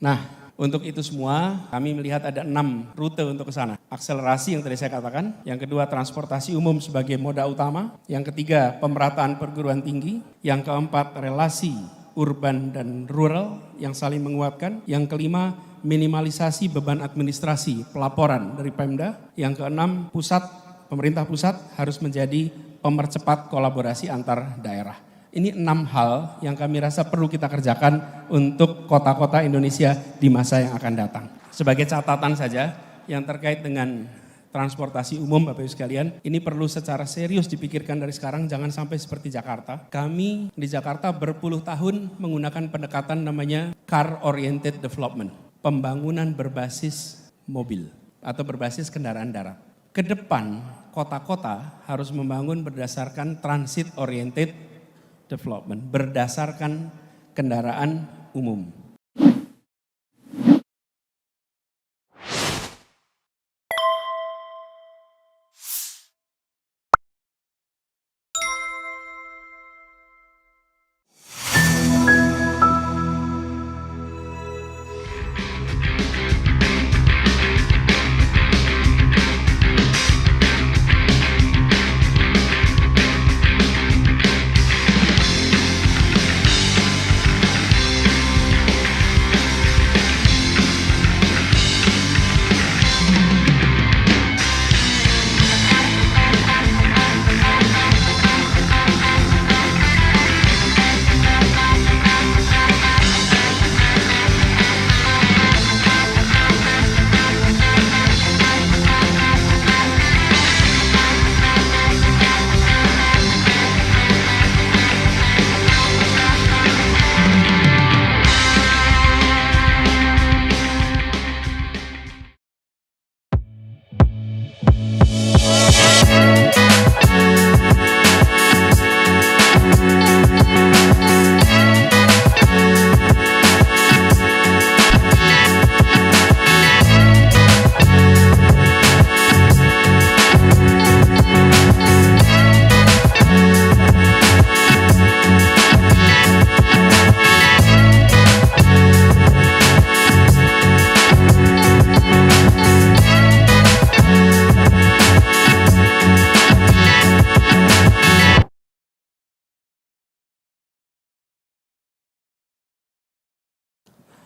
Nah, untuk itu semua kami melihat ada 6 rute untuk ke sana. Akselerasi yang tadi saya katakan, yang kedua transportasi umum sebagai moda utama, yang ketiga pemerataan perguruan tinggi, yang keempat relasi urban dan rural yang saling menguatkan, yang kelima minimalisasi beban administrasi pelaporan dari Pemda, yang keenam pemerintah pusat harus menjadi pemercepat kolaborasi antar daerah. Ini 6 hal yang kami rasa perlu kita kerjakan untuk kota-kota Indonesia di masa yang akan datang. Sebagai catatan saja yang terkait dengan transportasi umum Bapak Ibu sekalian, ini perlu secara serius dipikirkan dari sekarang, jangan sampai seperti Jakarta. Kami di Jakarta berpuluh tahun menggunakan pendekatan namanya car oriented development, pembangunan berbasis mobil atau berbasis kendaraan darat. Ke depan kota-kota harus membangun berdasarkan transit oriented development, berdasarkan kendaraan umum.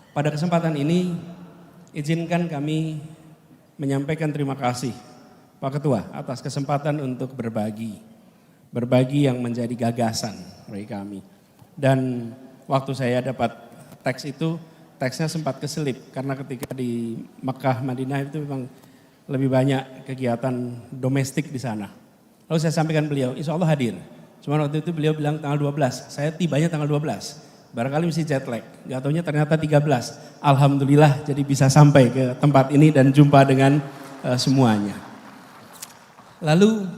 Pada kesempatan ini, izinkan kami menyampaikan terima kasih Pak Ketua atas kesempatan untuk berbagi yang menjadi gagasan bagi kami. Dan waktu saya dapat teks itu, teksnya sempat keselip karena ketika di Mekah, Madinah itu memang lebih banyak kegiatan domestik di sana. Lalu saya sampaikan beliau, insya Allah hadir. Cuma waktu itu beliau bilang tanggal 12, saya tibanya tanggal 12. Barangkali mesti jet lag, gak taunya ternyata 13. Alhamdulillah jadi bisa sampai ke tempat ini dan jumpa dengan semuanya. Lalu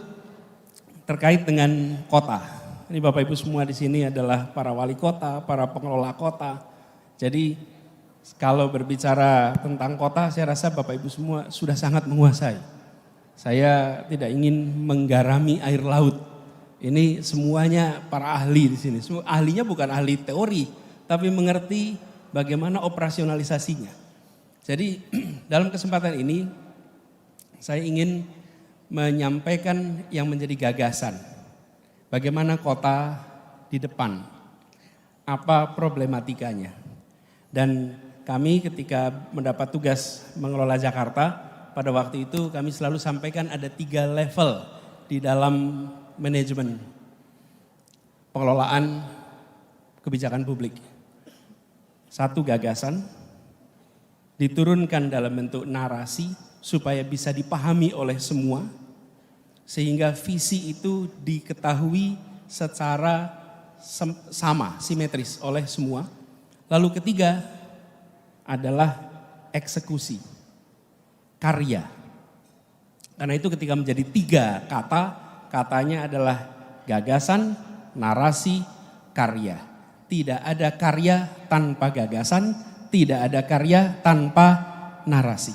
terkait dengan kota, ini Bapak Ibu semua di sini adalah para wali kota, para pengelola kota. Jadi kalau berbicara tentang kota, saya rasa Bapak Ibu semua sudah sangat menguasai. Saya tidak ingin menggarami air laut. Ini semuanya para ahli di sini. Ahlinya bukan ahli teori, tapi mengerti bagaimana operasionalisasinya. Jadi dalam kesempatan ini saya ingin menyampaikan yang menjadi gagasan. Bagaimana kota di depan, apa problematikanya. Dan kami ketika mendapat tugas mengelola Jakarta, pada waktu itu kami selalu sampaikan ada 3 level di dalam manajemen pengelolaan kebijakan publik. 1 gagasan, diturunkan dalam bentuk narasi supaya bisa dipahami oleh semua, sehingga visi itu diketahui secara sama, simetris oleh semua. Lalu ketiga adalah eksekusi, karya. Karena itu ketika menjadi 3 kata, katanya adalah gagasan, narasi, karya. Tidak ada karya tanpa gagasan, tidak ada karya tanpa narasi.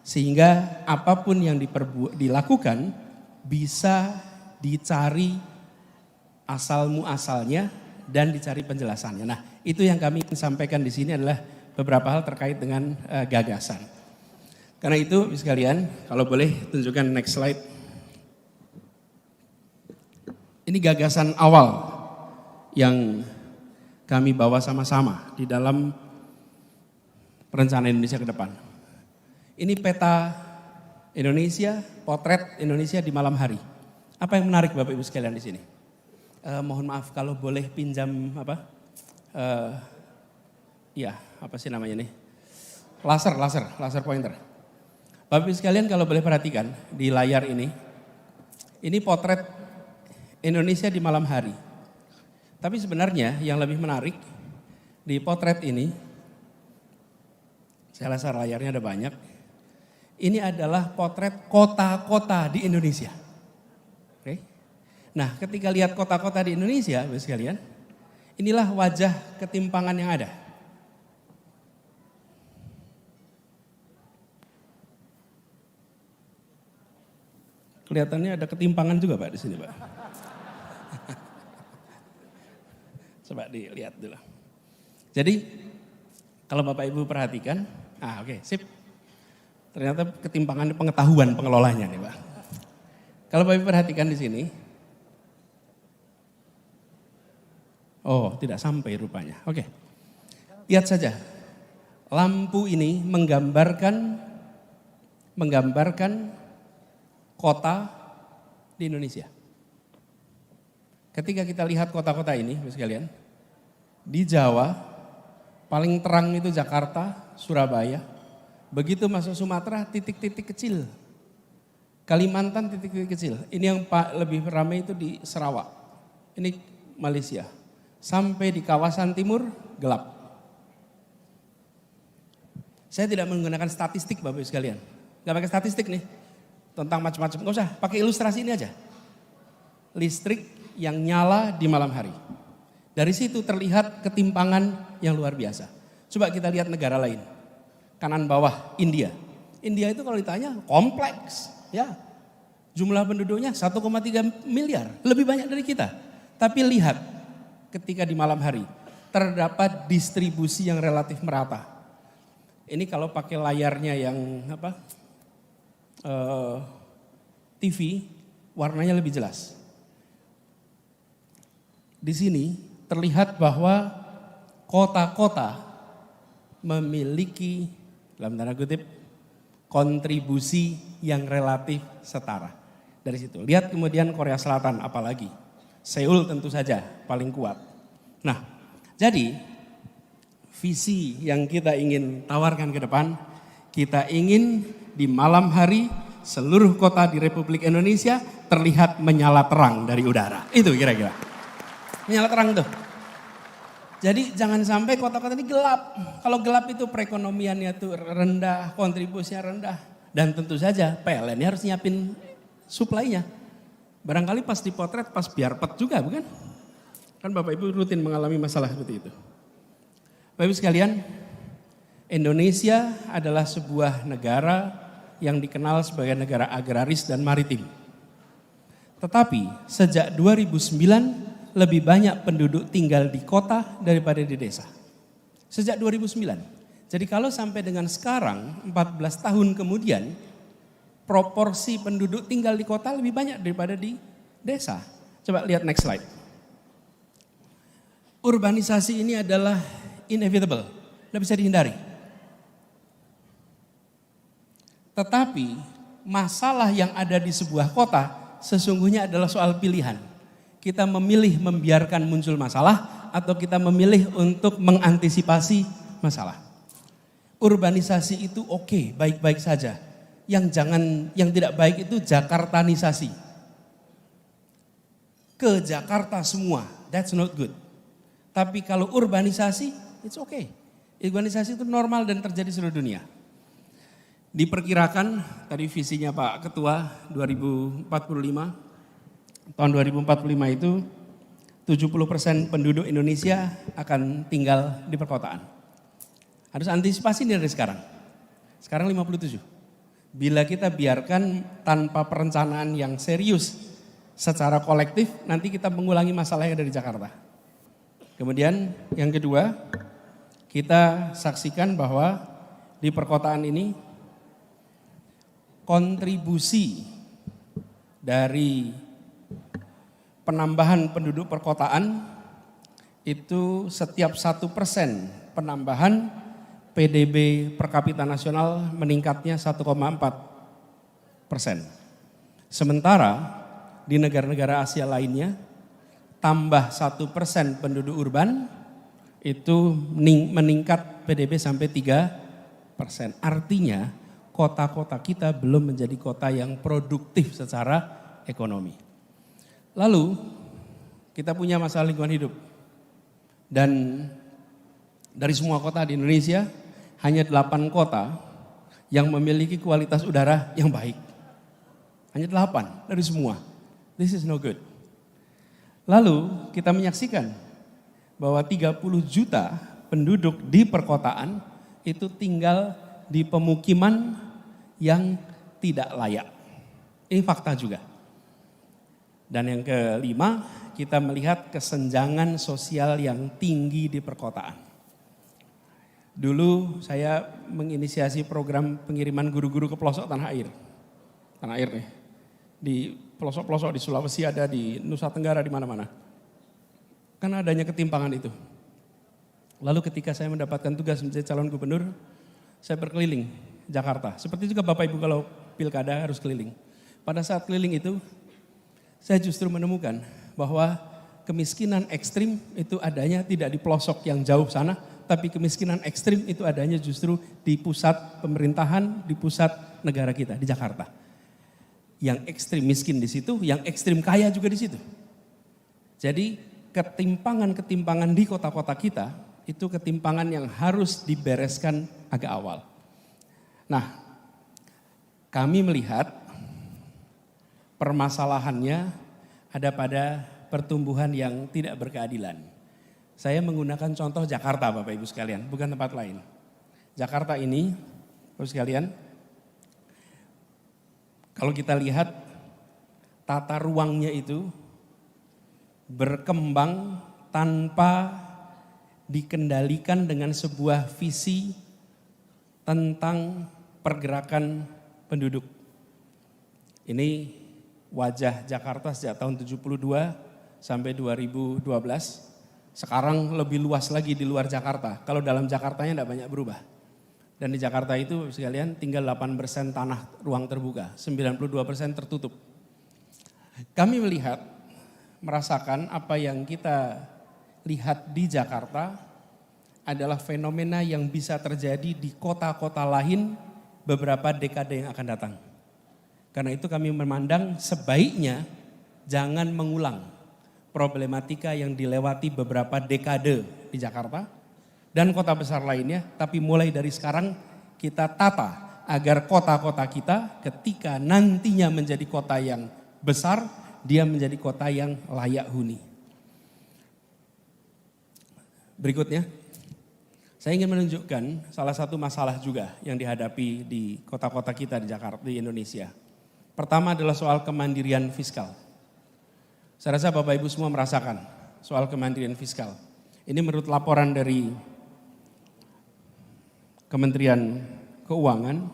Sehingga apapun yang dilakukan bisa dicari asal muasalnya dan dicari penjelasannya. Nah, itu yang kami ingin sampaikan di sini adalah beberapa hal terkait dengan gagasan. Karena itu sekalian, kalau boleh tunjukkan next slide. Ini gagasan awal yang kami bawa sama-sama di dalam perencanaan Indonesia ke depan. Ini peta Indonesia, potret Indonesia di malam hari. Apa yang menarik Bapak Ibu sekalian di sini? Mohon maaf kalau boleh pinjam apa sih namanya nih? Laser pointer. Bapak Ibu sekalian kalau boleh perhatikan di layar ini potret Indonesia di malam hari. Tapi sebenarnya yang lebih menarik di potret ini, saya rasa layarnya ada banyak, ini adalah potret kota-kota di Indonesia. Oke. Nah, ketika lihat kota-kota di Indonesia, Bapak sekalian, inilah wajah ketimpangan yang ada. Kelihatannya ada ketimpangan juga Pak di sini Pak. Coba dilihat dulu. Jadi kalau Bapak Ibu perhatikan, sip. Ternyata ketimpangan pengetahuan pengelolanya nih Pak. Kalau Bapak Ibu perhatikan di sini, tidak sampai rupanya. Oke, lihat saja. Lampu ini menggambarkan kota di Indonesia. Ketika kita lihat kota-kota ini, Bapak sekalian, di Jawa paling terang itu Jakarta, Surabaya. Begitu masuk Sumatera, titik-titik kecil. Kalimantan titik-titik kecil. Ini yang lebih ramai itu di Sarawak. Ini Malaysia. Sampai di kawasan timur gelap. Saya tidak menggunakan statistik Bapak Ibu sekalian. Gak pakai statistik nih. Tentang macam-macam. Gak usah, pakai ilustrasi ini aja. Listrik yang nyala di malam hari. Dari situ terlihat ketimpangan yang luar biasa. Coba kita lihat negara lain. Kanan bawah, India. India itu kalau ditanya kompleks. Ya, jumlah penduduknya 1,3 miliar. Lebih banyak dari kita. Tapi lihat ketika di malam hari. Terdapat distribusi yang relatif merata. Ini kalau pakai layarnya yang TV, warnanya lebih jelas. Di sini terlihat bahwa kota-kota memiliki, dalam tanda kutip, kontribusi yang relatif setara. Dari situ, lihat kemudian Korea Selatan apalagi. Seoul tentu saja paling kuat. Nah, jadi visi yang kita ingin tawarkan ke depan, kita ingin di malam hari seluruh kota di Republik Indonesia terlihat menyala terang dari udara. Itu kira-kira. Menyala terang tuh. Jadi jangan sampai kota-kota ini gelap. Kalau gelap itu perekonomiannya tuh rendah, kontribusinya rendah. Dan tentu saja PLN harus nyiapin suplainya. Barangkali pas dipotret pas biarpet juga bukan? Kan Bapak Ibu rutin mengalami masalah seperti itu. Bapak Ibu sekalian, Indonesia adalah sebuah negara yang dikenal sebagai negara agraris dan maritim. Tetapi sejak 2009 lebih banyak penduduk tinggal di kota daripada di desa. Sejak 2009. Jadi kalau sampai dengan sekarang 14 tahun kemudian proporsi penduduk tinggal di kota lebih banyak daripada di desa. Coba lihat next slide. Urbanisasi ini adalah inevitable, tidak bisa dihindari. Tetapi masalah yang ada di sebuah kota sesungguhnya adalah soal pilihan. Kita memilih membiarkan muncul masalah atau kita memilih untuk mengantisipasi masalah. Urbanisasi itu oke, baik-baik saja. Yang tidak baik itu Jakartanisasi. Ke Jakarta semua, that's not good. Tapi kalau urbanisasi, it's okay. Urbanisasi itu normal dan terjadi di seluruh dunia. Diperkirakan, tadi visinya Pak Ketua 2045, tahun 2045 itu 70% penduduk Indonesia akan tinggal di perkotaan. Harus antisipasi dari sekarang. Sekarang 57. Bila kita biarkan tanpa perencanaan yang serius secara kolektif, nanti kita mengulangi masalah yang ada di Jakarta. Kemudian yang kedua, kita saksikan bahwa di perkotaan ini kontribusi dari penambahan penduduk perkotaan itu setiap 1% penambahan PDB per kapita nasional meningkatnya 1,4%. Sementara di negara-negara Asia lainnya tambah 1% penduduk urban itu meningkat PDB sampai 3%. Artinya kota-kota kita belum menjadi kota yang produktif secara ekonomi. Lalu kita punya masalah lingkungan hidup. Dan dari semua kota di Indonesia hanya 8 kota yang memiliki kualitas udara yang baik. Hanya 8 dari semua. This is no good. Lalu kita menyaksikan bahwa 30 juta penduduk di perkotaan itu tinggal di pemukiman yang tidak layak. Ini fakta juga. Dan yang kelima, kita melihat kesenjangan sosial yang tinggi di perkotaan. Dulu saya menginisiasi program pengiriman guru-guru ke pelosok tanah air. Tanah air nih. Di pelosok-pelosok di Sulawesi ada, di Nusa Tenggara, di mana-mana. Karena adanya ketimpangan itu. Lalu ketika saya mendapatkan tugas menjadi calon gubernur, saya berkeliling Jakarta. Seperti juga Bapak Ibu kalau pilkada harus keliling. Pada saat keliling itu, saya justru menemukan bahwa kemiskinan ekstrim itu adanya tidak di pelosok yang jauh sana, tapi kemiskinan ekstrim itu adanya justru di pusat pemerintahan, di pusat negara kita, di Jakarta. Yang ekstrim miskin di situ, yang ekstrim kaya juga di situ. Jadi ketimpangan-ketimpangan di kota-kota kita, itu ketimpangan yang harus dibereskan agak awal. Nah, kami melihat permasalahannya ada pada pertumbuhan yang tidak berkeadilan. Saya menggunakan contoh Jakarta Bapak Ibu sekalian, bukan tempat lain. Jakarta ini, Bapak Ibu sekalian, kalau kita lihat tata ruangnya itu berkembang tanpa dikendalikan dengan sebuah visi tentang pergerakan penduduk. Ini wajah Jakarta sejak tahun 72 sampai 2012. Sekarang lebih luas lagi di luar Jakarta. Kalau dalam Jakartanya tidak banyak berubah. Dan di Jakarta itu sekalian tinggal 8% tanah ruang terbuka, 92% tertutup. Kami merasakan apa yang kita lihat di Jakarta adalah fenomena yang bisa terjadi di kota-kota lain beberapa dekade yang akan datang. Karena itu kami memandang sebaiknya jangan mengulang problematika yang dilewati beberapa dekade di Jakarta dan kota besar lainnya, tapi mulai dari sekarang kita tata agar kota-kota kita ketika nantinya menjadi kota yang besar, dia menjadi kota yang layak huni. Berikutnya, saya ingin menunjukkan salah satu masalah juga yang dihadapi di kota-kota kita di Jakarta, di Indonesia. Pertama adalah soal kemandirian fiskal. Saya rasa Bapak Ibu semua merasakan soal kemandirian fiskal. Ini menurut laporan dari Kementerian Keuangan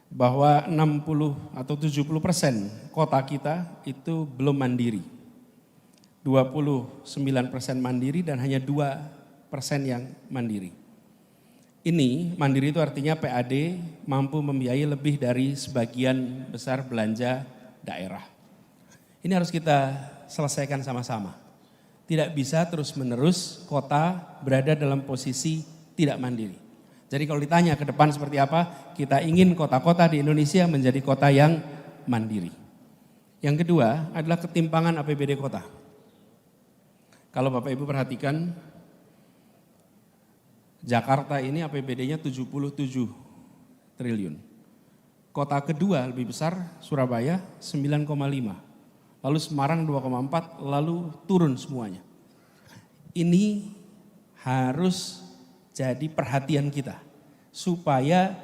bahwa 60 atau 70% kota kita itu belum mandiri. 29% mandiri dan hanya 2% yang mandiri. Ini mandiri itu artinya PAD mampu membiayai lebih dari sebagian besar belanja daerah. Ini harus kita selesaikan sama-sama. Tidak bisa terus-menerus kota berada dalam posisi tidak mandiri. Jadi kalau ditanya ke depan seperti apa, kita ingin kota-kota di Indonesia menjadi kota yang mandiri. Yang kedua adalah ketimpangan APBD kota. Kalau Bapak Ibu perhatikan, Jakarta ini APBD-nya 77 triliun. Kota kedua lebih besar Surabaya 9,5. Lalu Semarang 2,4, lalu turun semuanya. Ini harus jadi perhatian kita supaya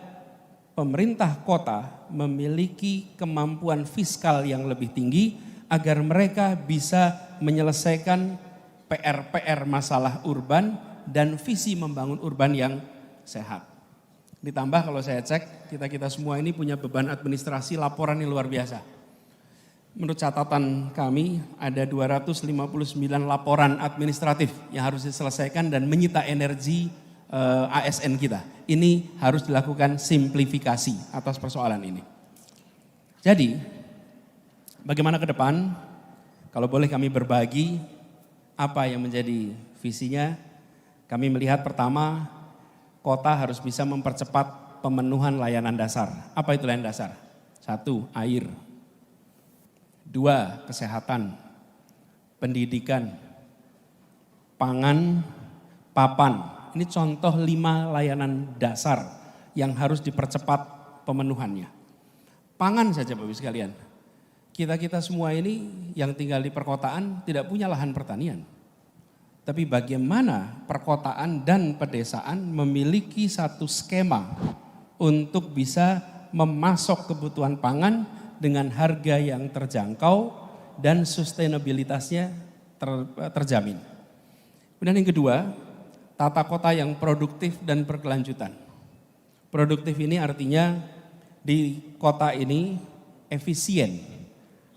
pemerintah kota memiliki kemampuan fiskal yang lebih tinggi agar mereka bisa menyelesaikan PR-PR masalah urban dan visi membangun urban yang sehat. Ditambah kalau saya cek, kita semua ini punya beban administrasi laporan yang luar biasa. Menurut catatan kami ada 259 laporan administratif yang harus diselesaikan dan menyita energi ASN kita. Ini harus dilakukan simplifikasi atas persoalan ini. Jadi, bagaimana ke depan? Kalau boleh kami berbagi apa yang menjadi visinya, kami melihat pertama, kota harus bisa mempercepat pemenuhan layanan dasar. Apa itu layanan dasar? 1, air. 2, kesehatan, pendidikan, pangan, papan. Ini contoh 5 layanan dasar yang harus dipercepat pemenuhannya. Pangan saja Bapak Ibu sekalian. Kita semua ini yang tinggal di perkotaan tidak punya lahan pertanian. Tapi bagaimana perkotaan dan pedesaan memiliki satu skema untuk bisa memasok kebutuhan pangan dengan harga yang terjangkau dan sustainabilitasnya terjamin. Kemudian yang kedua, tata kota yang produktif dan berkelanjutan. Produktif ini artinya di kota ini efisien,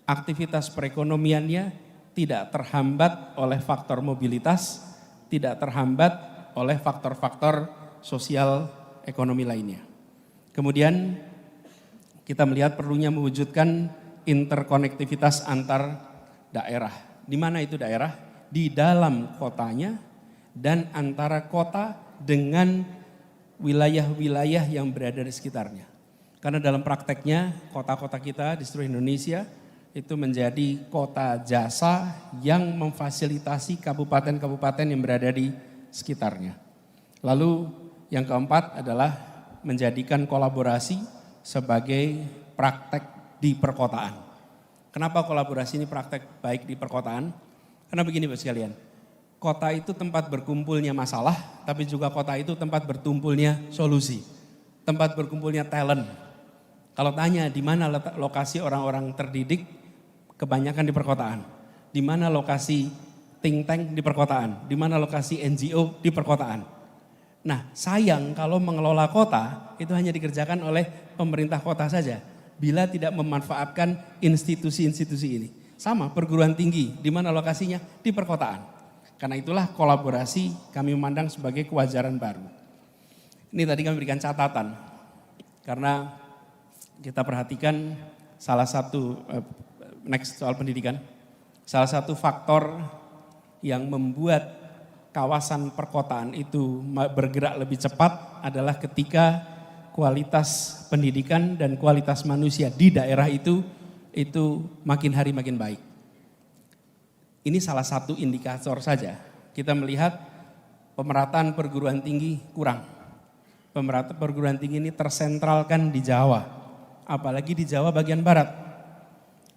aktivitas perekonomiannya tidak terhambat oleh faktor mobilitas, tidak terhambat oleh faktor-faktor sosial ekonomi lainnya. Kemudian kita melihat perlunya mewujudkan interkonektivitas antar daerah. Di mana itu daerah? Di dalam kotanya dan antara kota dengan wilayah-wilayah yang berada di sekitarnya. Karena dalam prakteknya kota-kota kita di seluruh Indonesia itu menjadi kota jasa yang memfasilitasi kabupaten-kabupaten yang berada di sekitarnya. Lalu yang keempat adalah menjadikan kolaborasi sebagai praktek di perkotaan. Kenapa kolaborasi ini praktek baik di perkotaan? Karena begini Bapak sekalian, kota itu tempat berkumpulnya masalah, tapi juga kota itu tempat bertumpulnya solusi, tempat berkumpulnya talent. Kalau tanya di mana lokasi orang-orang terdidik, kebanyakan di perkotaan. Di mana lokasi think tank di perkotaan, di mana lokasi NGO di perkotaan. Nah, sayang kalau mengelola kota itu hanya dikerjakan oleh pemerintah kota saja, bila tidak memanfaatkan institusi-institusi ini. Sama perguruan tinggi, di mana lokasinya? Di perkotaan. Karena itulah kolaborasi kami memandang sebagai kewajaran baru. Ini tadi kami berikan catatan, karena kita perhatikan salah satu, next soal pendidikan, salah satu faktor yang membuat kawasan perkotaan itu bergerak lebih cepat adalah ketika kualitas pendidikan dan kualitas manusia di daerah itu makin hari makin baik. Ini salah satu indikator saja. Kita melihat pemerataan perguruan tinggi kurang. Pemerataan perguruan tinggi ini tersentralkan di Jawa, apalagi di Jawa bagian barat.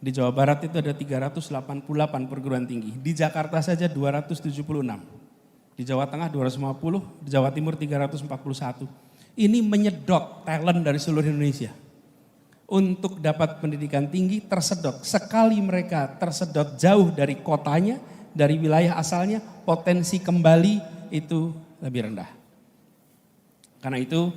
Di Jawa Barat itu ada 388 perguruan tinggi, di Jakarta saja 276. Di Jawa Tengah 250, di Jawa Timur 341. Ini menyedot talent dari seluruh Indonesia. Untuk dapat pendidikan tinggi tersedot. Sekali mereka tersedot jauh dari kotanya, dari wilayah asalnya, potensi kembali itu lebih rendah. Karena itu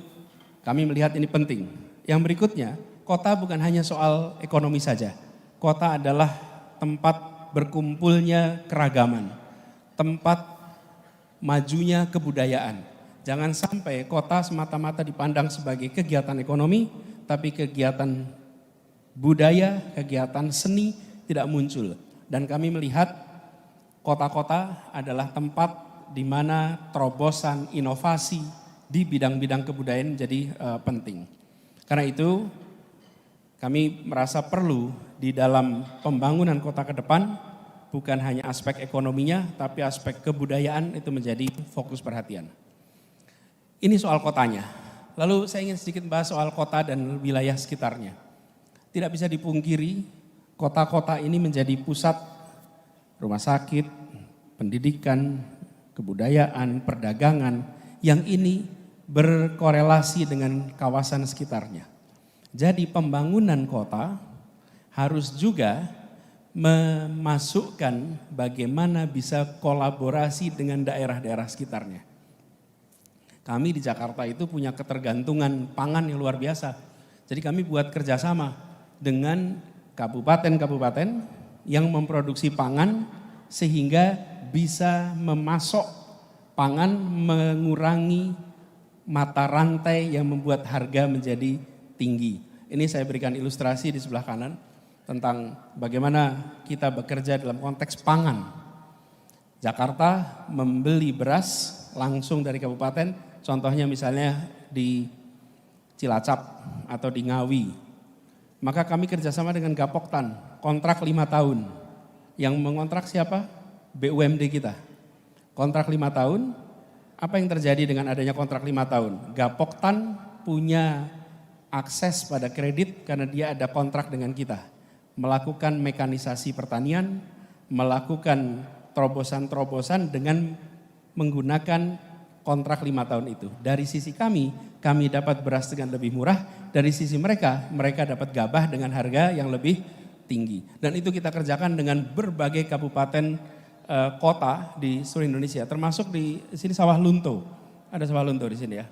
kami melihat ini penting. Yang berikutnya, kota bukan hanya soal ekonomi saja. Kota adalah tempat berkumpulnya keragaman, tempat majunya kebudayaan. Jangan sampai kota semata-mata dipandang sebagai kegiatan ekonomi, tapi kegiatan budaya, kegiatan seni tidak muncul. Dan kami melihat kota-kota adalah tempat di mana terobosan inovasi di bidang-bidang kebudayaan menjadi penting. Karena itu kami merasa perlu di dalam pembangunan kota ke depan bukan hanya aspek ekonominya, tapi aspek kebudayaan itu menjadi fokus perhatian. Ini soal kotanya. Lalu saya ingin sedikit bahas soal kota dan wilayah sekitarnya. Tidak bisa dipungkiri, kota-kota ini menjadi pusat rumah sakit, pendidikan, kebudayaan, perdagangan, yang ini berkorelasi dengan kawasan sekitarnya. Jadi pembangunan kota harus juga memasukkan bagaimana bisa kolaborasi dengan daerah-daerah sekitarnya. Kami di Jakarta itu punya ketergantungan pangan yang luar biasa. Jadi kami buat kerjasama dengan kabupaten-kabupaten yang memproduksi pangan sehingga bisa memasok pangan, mengurangi mata rantai yang membuat harga menjadi tinggi. Ini saya berikan ilustrasi di sebelah kanan tentang bagaimana kita bekerja dalam konteks pangan. Jakarta membeli beras langsung dari kabupaten, contohnya misalnya di Cilacap atau di Ngawi. Maka kami kerjasama dengan Gapoktan, kontrak 5 tahun. Yang mengontrak siapa? BUMD kita. Kontrak 5 tahun, apa yang terjadi dengan adanya kontrak 5 tahun? Gapoktan punya akses pada kredit karena dia ada kontrak dengan kita. Melakukan mekanisasi pertanian, melakukan terobosan-terobosan dengan menggunakan kontrak 5 tahun itu. Dari sisi kami dapat beras dengan lebih murah. Dari sisi mereka dapat gabah dengan harga yang lebih tinggi. Dan itu kita kerjakan dengan berbagai kabupaten kota di seluruh Indonesia. Termasuk di sini Sawah Lunto. Ada Sawah Lunto di sini ya.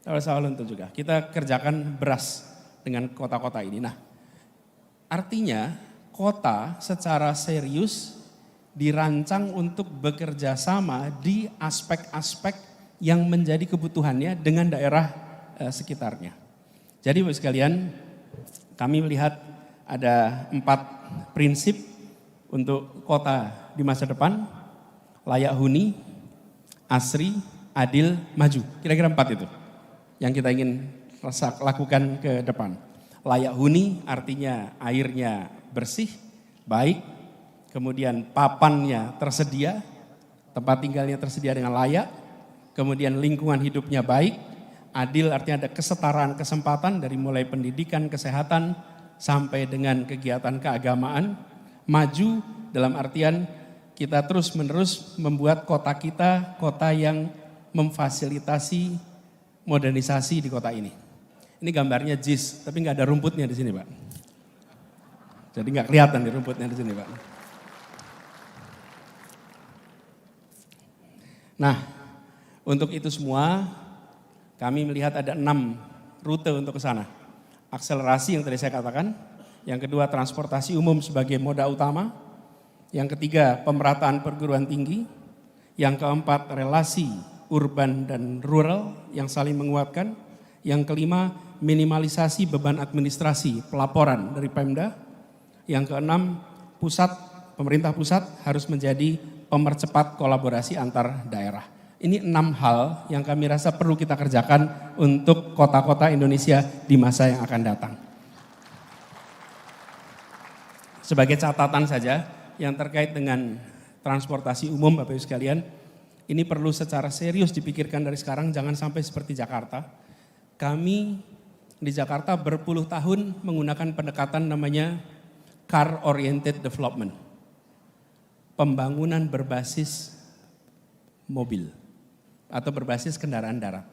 Ada Sawah Lunto juga. Kita kerjakan beras dengan kota-kota ini. Nah, artinya kota secara serius dirancang untuk bekerja sama di aspek-aspek yang menjadi kebutuhannya dengan daerah sekitarnya. Jadi Bapak sekalian, kami melihat ada 4 prinsip untuk kota di masa depan: layak huni, asri, adil, maju. Kira-kira 4 itu yang kita ingin lakukan ke depan. Layak huni artinya airnya bersih, baik, kemudian papannya tersedia, tempat tinggalnya tersedia dengan layak, kemudian lingkungan hidupnya baik. Adil artinya ada kesetaraan kesempatan dari mulai pendidikan, kesehatan, sampai dengan kegiatan keagamaan. Maju dalam artian kita terus-menerus membuat kota kita kota yang memfasilitasi modernisasi di kota ini. Ini gambarnya JIS, tapi nggak ada rumputnya di sini, Pak. Jadi nggak kelihatan di rumputnya di sini, Pak. Nah, untuk itu semua kami melihat ada 6 rute untuk ke sana. Akselerasi yang tadi saya katakan, yang kedua transportasi umum sebagai moda utama, yang ketiga pemerataan perguruan tinggi, yang keempat relasi urban dan rural yang saling menguatkan, yang kelima minimalisasi beban administrasi pelaporan dari Pemda, yang keenam pemerintah pusat harus menjadi pemercepat kolaborasi antar daerah. Ini 6 hal yang kami rasa perlu kita kerjakan untuk kota-kota Indonesia di masa yang akan datang. Sebagai catatan saja yang terkait dengan transportasi umum Bapak Ibu sekalian, ini perlu secara serius dipikirkan dari sekarang, jangan sampai seperti Jakarta. Kami di Jakarta berpuluh tahun menggunakan pendekatan namanya car oriented development. Pembangunan berbasis mobil atau berbasis kendaraan darat.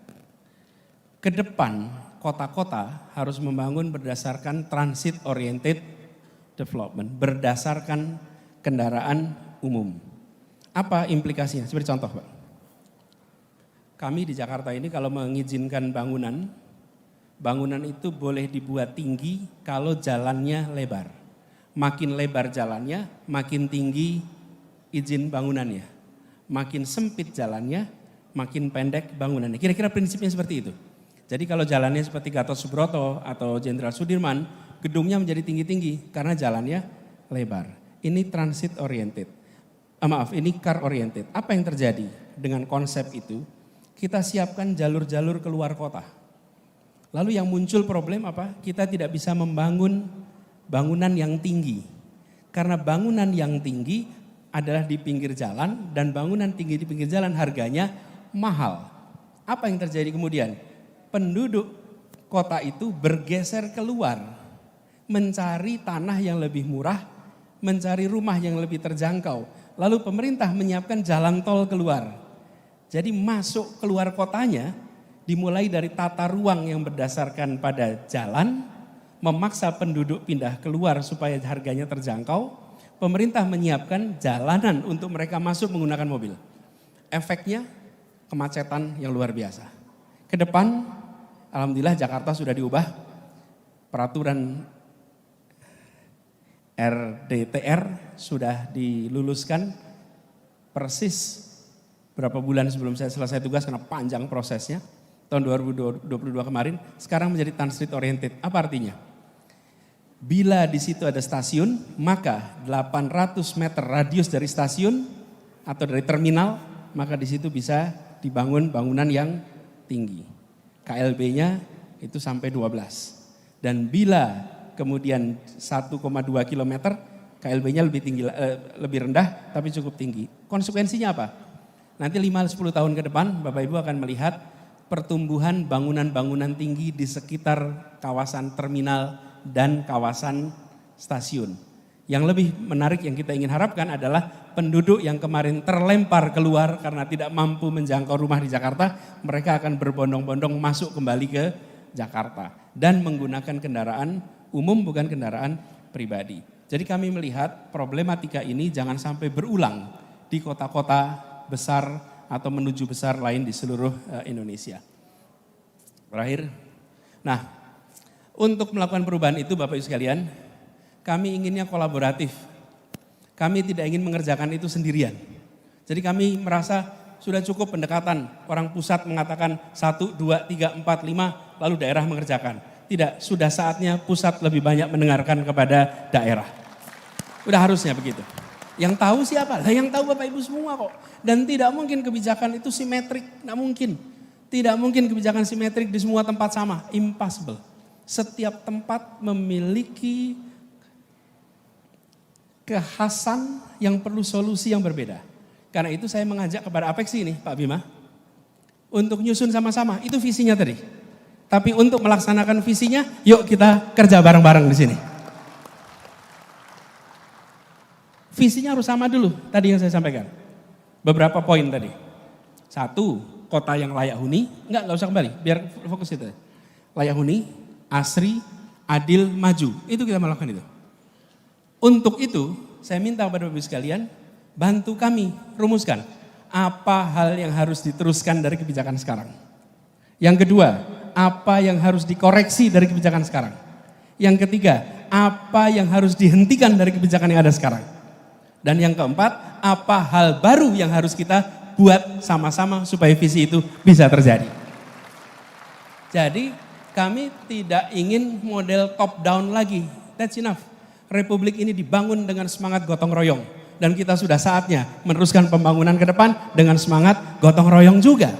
Ke depan kota-kota harus membangun berdasarkan transit oriented development, berdasarkan kendaraan umum. Apa implikasinya? Seperti contoh, Pak. Kami di Jakarta ini kalau mengizinkan bangunan itu boleh dibuat tinggi kalau jalannya lebar. Makin lebar jalannya, makin tinggi izin bangunannya. Makin sempit jalannya, makin pendek bangunannya. Kira-kira prinsipnya seperti itu. Jadi kalau jalannya seperti Gatot Subroto atau Jenderal Sudirman, gedungnya menjadi tinggi-tinggi karena jalannya lebar. Ini transit oriented. Ini car oriented. Apa yang terjadi dengan konsep itu? Kita siapkan jalur-jalur keluar kota. Lalu yang muncul problem apa? Kita tidak bisa membangun bangunan yang tinggi. Karena bangunan yang tinggi adalah di pinggir jalan dan bangunan tinggi di pinggir jalan harganya mahal. Apa yang terjadi kemudian? Penduduk kota itu bergeser keluar, mencari tanah yang lebih murah, mencari rumah yang lebih terjangkau. Lalu pemerintah menyiapkan jalan tol keluar. Jadi masuk keluar kotanya dimulai dari tata ruang yang berdasarkan pada jalan, memaksa penduduk pindah keluar supaya harganya terjangkau. Pemerintah menyiapkan jalanan untuk mereka masuk menggunakan mobil. Efeknya kemacetan yang luar biasa. Ke depan, alhamdulillah Jakarta sudah diubah, peraturan RDTR sudah diluluskan persis berapa bulan sebelum saya selesai tugas karena panjang prosesnya, tahun 2022 kemarin, sekarang menjadi transit oriented. Apa artinya? Bila di situ ada stasiun, maka 800 meter radius dari stasiun atau dari terminal, maka di situ bisa dibangun bangunan yang tinggi. KLB-nya itu sampai 12. Dan bila kemudian 1,2 kilometer, KLB-nya lebih rendah tapi cukup tinggi. Konsekuensinya apa? Nanti 5-10 tahun ke depan Bapak Ibu akan melihat pertumbuhan bangunan-bangunan tinggi di sekitar kawasan terminal dan kawasan stasiun. Yang lebih menarik yang kita ingin harapkan adalah penduduk yang kemarin terlempar keluar karena tidak mampu menjangkau rumah di Jakarta, mereka akan berbondong-bondong masuk kembali ke Jakarta dan menggunakan kendaraan umum bukan kendaraan pribadi. Jadi kami melihat problematika ini jangan sampai berulang di kota-kota besar atau menuju besar lain di seluruh Indonesia. Terakhir, nah untuk melakukan perubahan itu Bapak Ibu sekalian, kami inginnya kolaboratif. Kami tidak ingin mengerjakan itu sendirian. Jadi kami merasa sudah cukup pendekatan. Orang pusat mengatakan 1, 2, 3, 4, 5, lalu daerah mengerjakan. Tidak, sudah saatnya pusat lebih banyak mendengarkan kepada daerah. Udah harusnya begitu. Yang tahu siapa? Lah yang tahu Bapak Ibu semua kok. Dan tidak mungkin kebijakan itu simetrik, tidak mungkin. Tidak mungkin kebijakan simetrik di semua tempat sama, impossible. Setiap tempat memiliki kekhasan yang perlu solusi yang berbeda. Karena itu saya mengajak kepada Apexi ini Pak Bima, untuk nyusun sama-sama, itu visinya tadi. Tapi untuk melaksanakan visinya, yuk kita kerja bareng-bareng di sini. Visinya harus sama dulu, tadi yang saya sampaikan. Beberapa poin tadi. 1, kota yang layak huni, enggak usah kembali, biar fokus itu. Layak huni, asri, adil, maju. Itu kita melakukan itu. Untuk itu, saya minta kepada Bapak Ibu sekalian, bantu kami rumuskan apa hal yang harus diteruskan dari kebijakan sekarang. Yang kedua, apa yang harus dikoreksi dari kebijakan sekarang. Yang ketiga, apa yang harus dihentikan dari kebijakan yang ada sekarang. Dan yang keempat, apa hal baru yang harus kita buat sama-sama supaya visi itu bisa terjadi. Jadi kami tidak ingin model top down lagi. That's enough. Republik ini dibangun dengan semangat gotong royong. Dan kita sudah saatnya meneruskan pembangunan ke depan dengan semangat gotong royong juga.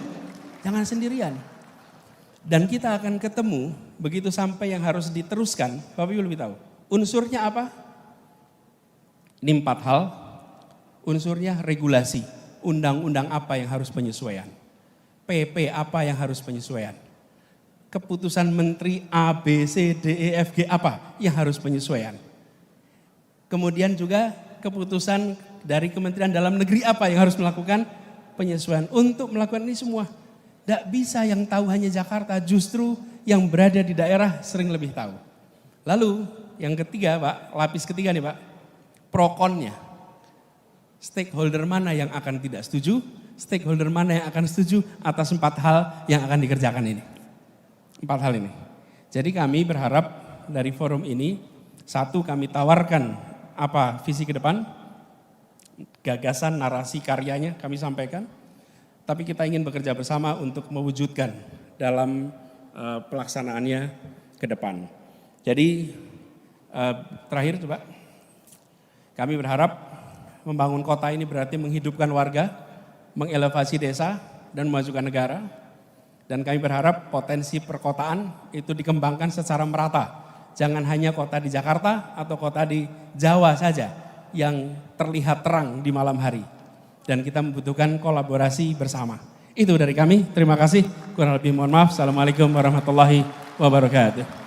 Jangan sendirian. Dan kita akan ketemu begitu sampai yang harus diteruskan. Bapak Ibu lebih tahu. Unsurnya apa? Ini 4 hal. Unsurnya regulasi. Undang-undang apa yang harus penyesuaian. PP apa yang harus penyesuaian. Keputusan menteri A, B, C, D, E, F, G apa yang harus penyesuaian. Kemudian juga keputusan dari Kementerian Dalam Negeri apa yang harus melakukan penyesuaian. Untuk melakukan ini semua. Tidak bisa yang tahu hanya Jakarta, justru yang berada di daerah sering lebih tahu. Lalu yang ketiga Pak, lapis ketiga nih Pak, pro-konnya. Stakeholder mana yang akan tidak setuju, stakeholder mana yang akan setuju atas 4 hal yang akan dikerjakan ini. 4 hal ini. Jadi kami berharap dari forum ini, 1 kami tawarkan apa visi ke depan, gagasan, narasi, karyanya kami sampaikan. Tapi kita ingin bekerja bersama untuk mewujudkan dalam pelaksanaannya ke depan. Jadi terakhir coba, kami berharap membangun kota ini berarti menghidupkan warga, mengelevasi desa, dan memajukan negara. Dan kami berharap potensi perkotaan itu dikembangkan secara merata. Jangan hanya kota di Jakarta atau kota di Jawa saja yang terlihat terang di malam hari. Dan kita membutuhkan kolaborasi bersama. Itu dari kami, terima kasih. Kurang lebih mohon maaf. Assalamualaikum warahmatullahi wabarakatuh.